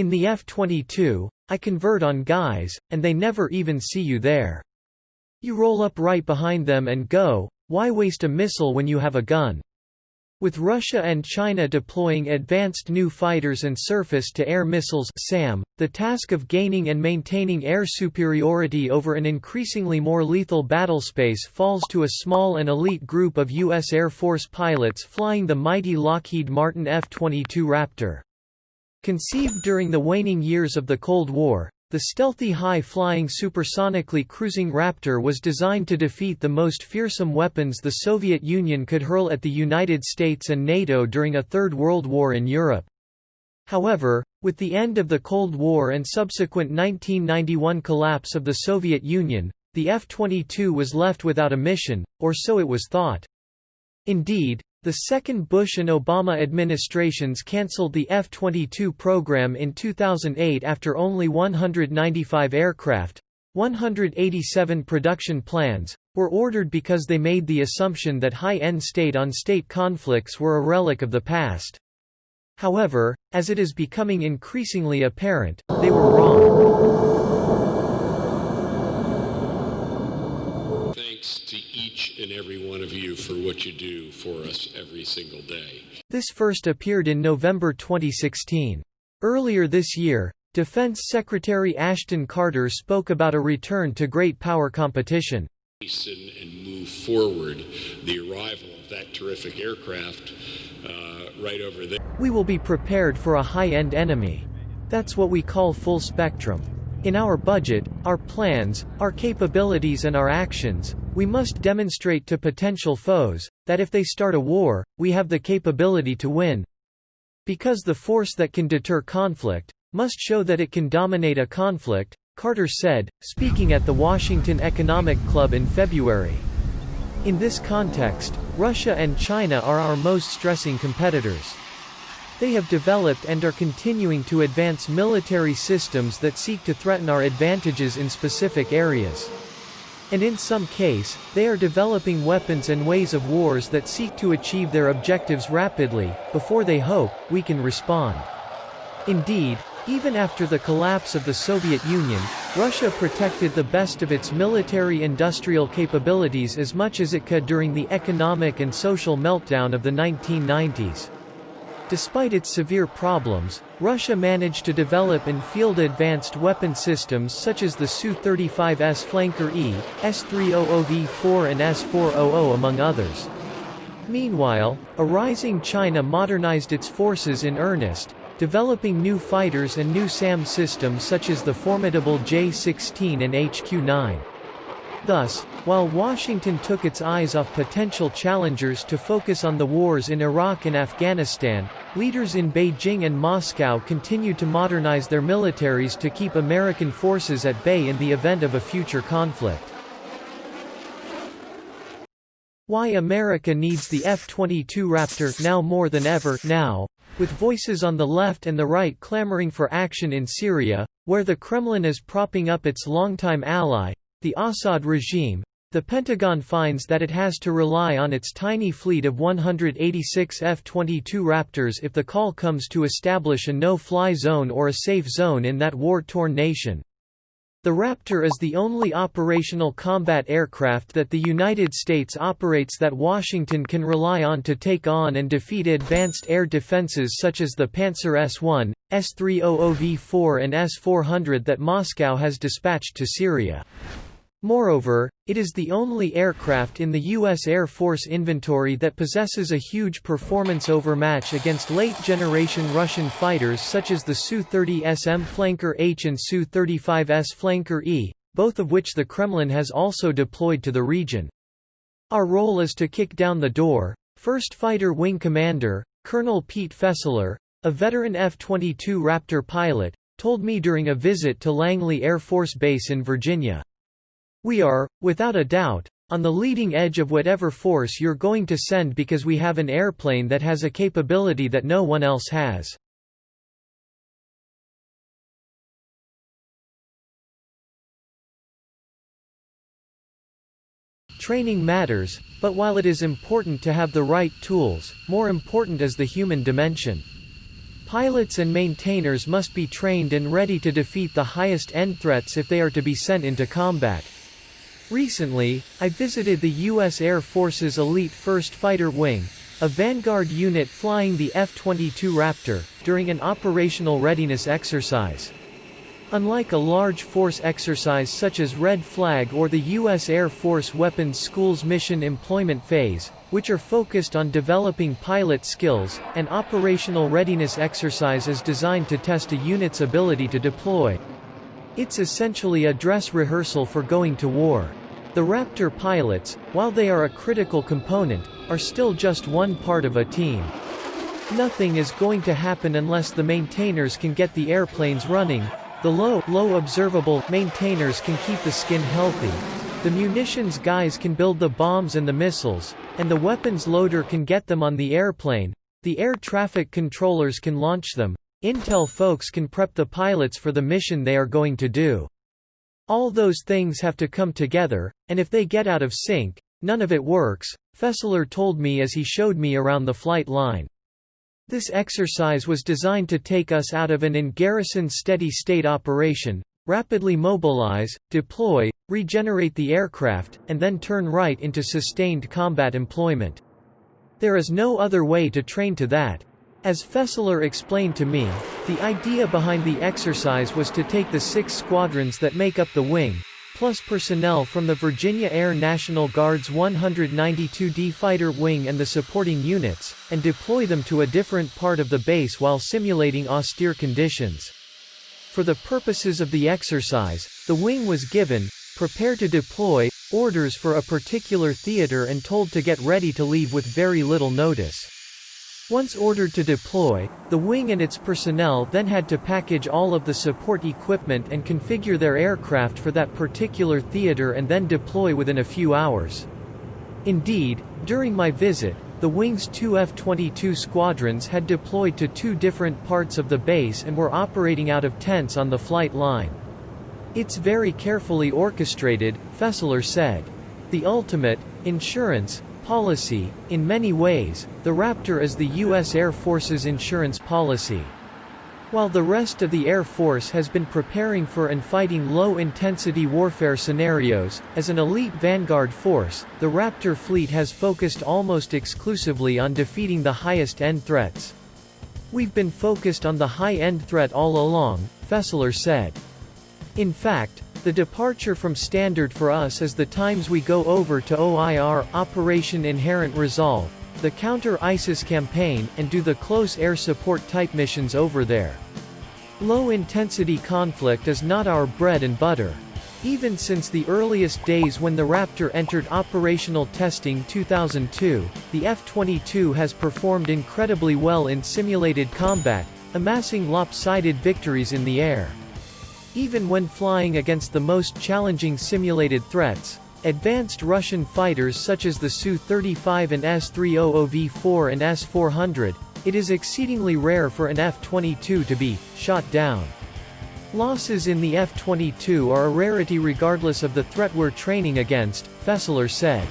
In the F-22, I convert on guys, and they never even see you there. You roll up right behind them and go, why waste a missile when you have a gun? With Russia and China deploying advanced new fighters and surface-to-air missiles (SAM), the task of gaining and maintaining air superiority over an increasingly more lethal battlespace falls to a small and elite group of U.S. Air Force pilots flying the mighty Lockheed Martin F-22 Raptor. Conceived during the waning years of the Cold War, the stealthy high-flying supersonically cruising Raptor was designed to defeat the most fearsome weapons the Soviet Union could hurl at the United States and NATO during a Third World War in Europe. However, with the end of the Cold War and subsequent 1991 collapse of the Soviet Union, the F-22 was left without a mission, or so it was thought. Indeed, the second Bush and Obama administrations cancelled the F-22 program in 2008 after only 195 aircraft, 187 production plans, were ordered because they made the assumption that high-end state-on-state conflicts were a relic of the past. However, as it is becoming increasingly apparent, they were wrong. To each and every one of you for what you do for us every single day. This first appeared in November 2016. Earlier this year, Defense Secretary Ashton Carter spoke about a return to great power competition. And move forward the arrival of that terrific aircraft right over there. We will be prepared for a high-end enemy. That's what we call full spectrum. In our budget, our plans, our capabilities and our actions, we must demonstrate to potential foes, that if they start a war, we have the capability to win. Because the force that can deter conflict, must show that it can dominate a conflict, Carter said, speaking at the Washington Economic Club in February. In this context, Russia and China are our most stressing competitors. They have developed and are continuing to advance military systems that seek to threaten our advantages in specific areas. And in some case, they are developing weapons and ways of wars that seek to achieve their objectives rapidly, before they hope we can respond. Indeed, even after the collapse of the Soviet Union, Russia protected the best of its military-industrial capabilities as much as it could during the economic and social meltdown of the 1990s. Despite its severe problems, Russia managed to develop and field advanced weapon systems such as the Su-35S Flanker E, S-300V4 and S-400 among others. Meanwhile, a rising China modernized its forces in earnest, developing new fighters and new SAM systems such as the formidable J-16 and HQ-9. Thus, while Washington took its eyes off potential challengers to focus on the wars in Iraq and Afghanistan, leaders in Beijing and Moscow continued to modernize their militaries to keep American forces at bay in the event of a future conflict. Why America needs the F-22 Raptor now more than ever now, with voices on the left and the right clamoring for action in Syria, where the Kremlin is propping up its longtime ally, the Assad regime, the Pentagon finds that it has to rely on its tiny fleet of 186 F-22 Raptors if the call comes to establish a no-fly zone or a safe zone in that war-torn nation. The Raptor is the only operational combat aircraft that the United States operates that Washington can rely on to take on and defeat advanced air defenses such as the Panzer S-1, S-300V4 and S-400 that Moscow has dispatched to Syria. Moreover, it is the only aircraft in the U.S. Air Force inventory that possesses a huge performance overmatch against late-generation Russian fighters such as the Su-30SM Flanker H and Su-35S Flanker E, both of which the Kremlin has also deployed to the region. Our role is to kick down the door. First Fighter Wing Commander, Colonel Pete Fessler, a veteran F-22 Raptor pilot, told me during a visit to Langley Air Force Base in Virginia. We are, without a doubt, on the leading edge of whatever force you're going to send because we have an airplane that has a capability that no one else has. Training matters, but while it is important to have the right tools, more important is the human dimension. Pilots and maintainers must be trained and ready to defeat the highest-end threats if they are to be sent into combat. Recently, I visited the U.S. Air Force's elite 1st Fighter Wing, a vanguard unit flying the F-22 Raptor, during an operational readiness exercise. Unlike a large force exercise such as Red Flag or the U.S. Air Force Weapons School's mission employment phase, which are focused on developing pilot skills, an operational readiness exercise is designed to test a unit's ability to deploy. It's essentially a dress rehearsal for going to war. The Raptor pilots, while they are a critical component, are still just one part of a team. Nothing is going to happen unless the maintainers can get the airplanes running. The low observable maintainers can keep the skin healthy. The munitions guys can build the bombs and the missiles, and the weapons loader can get them on the airplane. The air traffic controllers can launch them. Intel folks can prep the pilots for the mission they are going to do. All those things have to come together, and if they get out of sync, none of it works, Fessler told me as he showed me around the flight line. This exercise was designed to take us out of an in-garrison steady-state operation, rapidly mobilize, deploy, regenerate the aircraft, and then turn right into sustained combat employment. There is no other way to train to that. As Fessler explained to me, the idea behind the exercise was to take the 6 squadrons that make up the wing, plus personnel from the Virginia Air National Guard's 192d Fighter Wing and the supporting units, and deploy them to a different part of the base while simulating austere conditions. For the purposes of the exercise, the wing was given, "Prepare to deploy," orders for a particular theater and told to get ready to leave with very little notice. Once ordered to deploy, the wing and its personnel then had to package all of the support equipment and configure their aircraft for that particular theater and then deploy within a few hours. Indeed, during my visit, the wing's 2 F-22 squadrons had deployed to 2 different parts of the base and were operating out of tents on the flight line. "It's very carefully orchestrated," Fessler said. "The ultimate insurance policy. In many ways, the Raptor is the U.S. Air Force's insurance policy. While the rest of the Air Force has been preparing for and fighting low-intensity warfare scenarios, as an elite vanguard force, the Raptor fleet has focused almost exclusively on defeating the highest-end threats. We've been focused on the high-end threat all along," Fessler said. "In fact, the departure from standard for us is the times we go over to OIR, Operation Inherent Resolve, the counter-ISIS campaign, and do the close air support type missions over there. Low-intensity conflict is not our bread and butter. Even since the earliest days when the Raptor entered operational testing 2002, the F-22 has performed incredibly well in simulated combat, amassing lopsided victories in the air. Even when flying against the most challenging simulated threats, advanced Russian fighters such as the Su-35 and S-300V4 and S-400, it is exceedingly rare for an F-22 to be shot down. Losses in the F-22 are a rarity regardless of the threat we're training against," Fessler said.